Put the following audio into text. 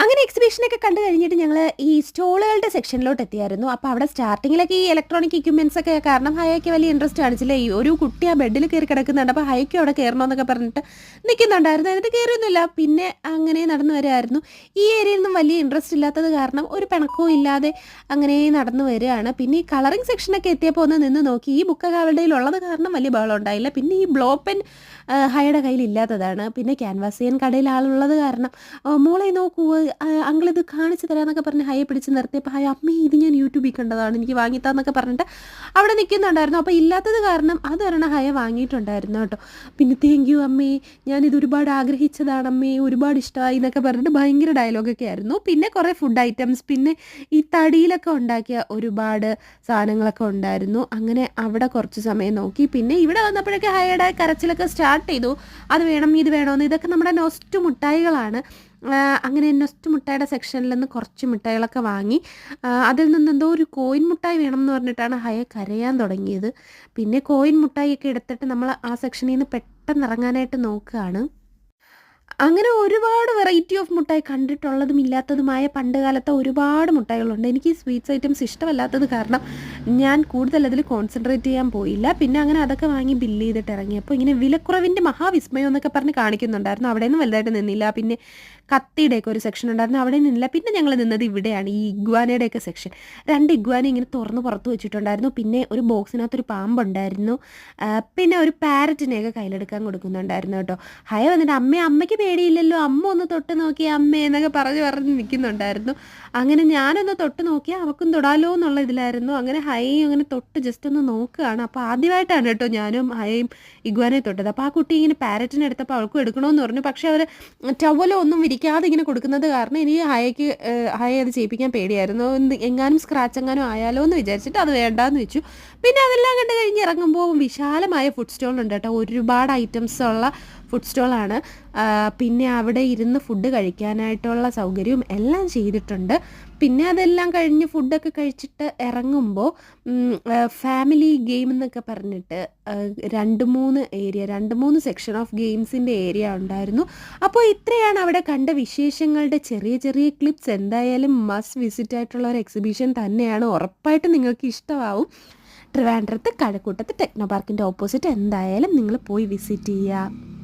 അങ്ങനെ എക്സിബിഷനൊക്കെ കണ്ടു കഴിഞ്ഞിട്ട് ഞങ്ങൾ ഈ സ്റ്റോളുകളുടെ സെക്ഷനിലോട്ട് എത്തിയായിരുന്നു. അപ്പോൾ അവിടെ സ്റ്റാർട്ടിങ്ങിലൊക്കെ ഈ ഇലക്ട്രോണിക് എക്യുപ്മെൻറ്റ്സ് ഒക്കെ കാരണം ഹയയ്ക്ക് വലിയ ഇൻട്രസ്റ്റ് കാണിച്ചില്ല. ഈ ഒരു കുട്ടി ആ ബെഡിൽ കയറി കിടക്കുന്നുണ്ട്. അപ്പോൾ ഹയയ്ക്കും അവിടെ കയറണമെന്നൊക്കെ പറഞ്ഞിട്ട് നിൽക്കുന്നുണ്ടായിരുന്നു. എന്നിട്ട് കയറിയൊന്നുമില്ല. പിന്നെ അങ്ങനെ നടന്നു വരികയായിരുന്നു. ഈ ഏരിയയിൽ നിന്നും വലിയ ഇൻട്രസ്റ്റ് ഇല്ലാത്തത് കാരണം ഒരു പിണക്കവും ഇല്ലാതെ അങ്ങനെ നടന്നു വരികയാണ്. പിന്നെ ഈ കളറിങ് സെക്ഷനൊക്കെ എത്തിയപ്പോൾ ഒന്ന് നിന്ന് നോക്കി. ഈ ബുക്കൊക്കെ അവളുടെ ഉള്ളത് കാരണം വലിയ ബഹളം ഉണ്ടായില്ല. പിന്നെ ഈ ബ്ലോ പെൻ ഹയയുടെ കയ്യിൽ ഇല്ലാത്തതാണ്. പിന്നെ ക്യാൻവാസ് ചെയ്യാൻ കടയിൽ ആളുള്ളത് കാരണം മോളെ നോക്കൂ അങ്കിളിത് കാണിച്ചു തരാമെന്നൊക്കെ പറഞ്ഞ് ഹയെ പിടിച്ച് നിർത്തിയപ്പോൾ ഹയ അമ്മേ ഇത് ഞാൻ യൂട്യൂബിൽ കണ്ടതാണ് എനിക്ക് വാങ്ങിത്താന്നൊക്കെ പറഞ്ഞിട്ട് അവിടെ നിൽക്കുന്നുണ്ടായിരുന്നു. അപ്പോൾ ഇല്ലാത്തത് കാരണം അതൊരെണ്ണം ഹയ വാങ്ങിയിട്ടുണ്ടായിരുന്നു കേട്ടോ. പിന്നെ താങ്ക് യു അമ്മേ, ഞാനിത് ഒരുപാട് ആഗ്രഹിച്ചതാണ് അമ്മേ, ഒരുപാട് ഇഷ്ടമായി എന്നൊക്കെ പറഞ്ഞിട്ട് ഭയങ്കര ഡയലോഗൊക്കെ ആയിരുന്നു. പിന്നെ കുറേ ഫുഡ് ഐറ്റംസ്, പിന്നെ ഈ തടിയിലൊക്കെ ഉണ്ടാക്കിയ ഒരുപാട് സാധനങ്ങളൊക്കെ ഉണ്ടായിരുന്നു. അങ്ങനെ അവിടെ കുറച്ച് സമയം നോക്കി. പിന്നെ ഇവിടെ വന്നപ്പോഴൊക്കെ ഹയയുടെ കരച്ചിലൊക്കെ സ്റ്റാർട്ട് ചെയ്തു. അത് വേണം ഇത് വേണമെന്ന്. ഇതൊക്കെ നമ്മുടെ നൊസ്റ്റു മുട്ടായികളാണ്. അങ്ങനെ നൊസ്റ്റു മുട്ടായിയുടെ സെക്ഷനിൽ നിന്ന് കുറച്ച് മിഠായികളൊക്കെ വാങ്ങി. അതിൽ നിന്ന് എന്തോ ഒരു കോയിൻ മുട്ടായി വേണം എന്ന് പറഞ്ഞിട്ടാണ് ഹയ കരയാൻ തുടങ്ങിയത്. പിന്നെ കോയിൻ മുട്ടായിയൊക്കെ എടുത്തിട്ട് നമ്മൾ ആ സെക്ഷനിൽ നിന്ന് പെട്ടെന്ന് ഇറങ്ങാനായിട്ട് നോക്കുകയാണ്. അങ്ങനെ ഒരുപാട് വെറൈറ്റി ഓഫ് മുട്ടായി, കണ്ടിട്ടുള്ളതും ഇല്ലാത്തതുമായ പണ്ട് കാലത്തെ ഒരുപാട് മുട്ടായികളുണ്ട്. എനിക്ക് ഈ സ്വീറ്റ്സ് ഐറ്റംസ് ഇഷ്ടമല്ലാത്തത് കാരണം ഞാൻ കൂടുതൽ അതിൽ കോൺസെൻട്രേറ്റ് ചെയ്യാൻ പോയില്ല. പിന്നെ അങ്ങനെ അതൊക്കെ വാങ്ങി ബില്ല് ചെയ്തിട്ട് ഇറങ്ങി. അപ്പോൾ ഇങ്ങനെ വിലക്കുറവിൻ്റെ മഹാവിസ്മയം എന്നൊക്കെ പറഞ്ഞ് കാണിക്കുന്നുണ്ടായിരുന്നു. അവിടെ നിന്ന് വലുതായിട്ട് നിന്നില്ല. പിന്നെ കത്തിയുടെയൊക്കെ ഒരു സെക്ഷൻ ഉണ്ടായിരുന്നു, അവിടെ നിന്നില്ല. പിന്നെ ഞങ്ങൾ നിന്നത് ഇവിടെയാണ്, ഈ ഇഗ്വാനയുടെയൊക്കെ സെക്ഷൻ. 2 ഇഗ്വാന ഇങ്ങനെ തുറന്ന് പുറത്ത് വെച്ചിട്ടുണ്ടായിരുന്നു. പിന്നെ ഒരു ബോക്സിനകത്തൊരു പാമ്പുണ്ടായിരുന്നു. പിന്നെ ഒരു പാരറ്റിനെയൊക്കെ കയ്യിലെടുക്കാൻ കൊടുക്കുന്നുണ്ടായിരുന്നു കേട്ടോ. ഹയ വന്നിട്ട് അമ്മയ്ക്ക് പേടിയില്ലല്ലോ, അമ്മ ഒന്ന് തൊട്ട് നോക്കി അമ്മേ എന്നൊക്കെ പറഞ്ഞ് നിൽക്കുന്നുണ്ടായിരുന്നു. അങ്ങനെ ഞാനൊന്ന് തൊട്ട് നോക്കിയാൽ അവൾക്കും തൊടാലോ എന്നുള്ള ഇതിലായിരുന്നു. അങ്ങനെ ഹയയും അങ്ങനെ തൊട്ട് ജസ്റ്റ് ഒന്ന് നോക്കുകയാണ്. അപ്പോൾ ആദ്യമായിട്ടാണ് കേട്ടോ ഞാനും ഹയയും ഇഗ്വാനയെ തൊട്ടത്. അപ്പോൾ ആ കുട്ടി ഇങ്ങനെ പാരറ്റിനെ എടുത്തപ്പോൾ അവൾക്കും എടുക്കണമെന്ന് പറഞ്ഞു. പക്ഷേ അവർ ടവലോ ഒന്നും വിരിക്കാതെ ഇങ്ങനെ കൊടുക്കുന്നത് കാരണം എനിക്ക് ഹയ അത് ചെയ്യിപ്പിക്കാൻ പേടിയായിരുന്നു. എങ്ങാനും സ്ക്രാച്ച് എങ്ങാനും ആയാലോ എന്ന് വിചാരിച്ചിട്ട് അത് വേണ്ടാന്ന് വെച്ചു. പിന്നെ അതെല്ലാം കണ്ട് കഴിഞ്ഞ് ഇറങ്ങുമ്പോൾ വിശാലമായ ഫുഡ് സ്റ്റോളുണ്ട് കേട്ടോ. ഒരുപാട് ഐറ്റംസ് ഉള്ള ഫുഡ് സ്റ്റോളാണ്. പിന്നെ അവിടെ ഇരുന്ന് ഫുഡ് കഴിക്കാനായിട്ടുള്ള സൗകര്യവും എല്ലാം ചെയ്തിട്ടുണ്ട്. പിന്നെ അതെല്ലാം കഴിഞ്ഞ് ഫുഡൊക്കെ കഴിച്ചിട്ട് ഇറങ്ങുമ്പോൾ ഫാമിലി ഗെയിം എന്നൊക്കെ പറഞ്ഞിട്ട് 2-3 സെക്ഷൻ ഓഫ് ഗെയിംസിൻ്റെ ഏരിയ ഉണ്ടായിരുന്നു. അപ്പോൾ ഇത്രയാണ് അവിടെ കണ്ട വിശേഷങ്ങളുടെ ചെറിയ ചെറിയ ക്ലിപ്സ്. എന്തായാലും മസ്റ്റ് വിസിറ്റ് ആയിട്ടുള്ള ഒരു എക്സിബിഷൻ തന്നെയാണ്. ഉറപ്പായിട്ടും നിങ്ങൾക്ക് ഇഷ്ടമാവും. ട്രിവാൻഡ്രത്ത് കഴക്കൂട്ടത്ത് ടെക്നോ പാർക്കിൻ്റെ ഓപ്പോസിറ്റ് എന്തായാലും നിങ്ങൾ പോയി വിസിറ്റ് ചെയ്യുക.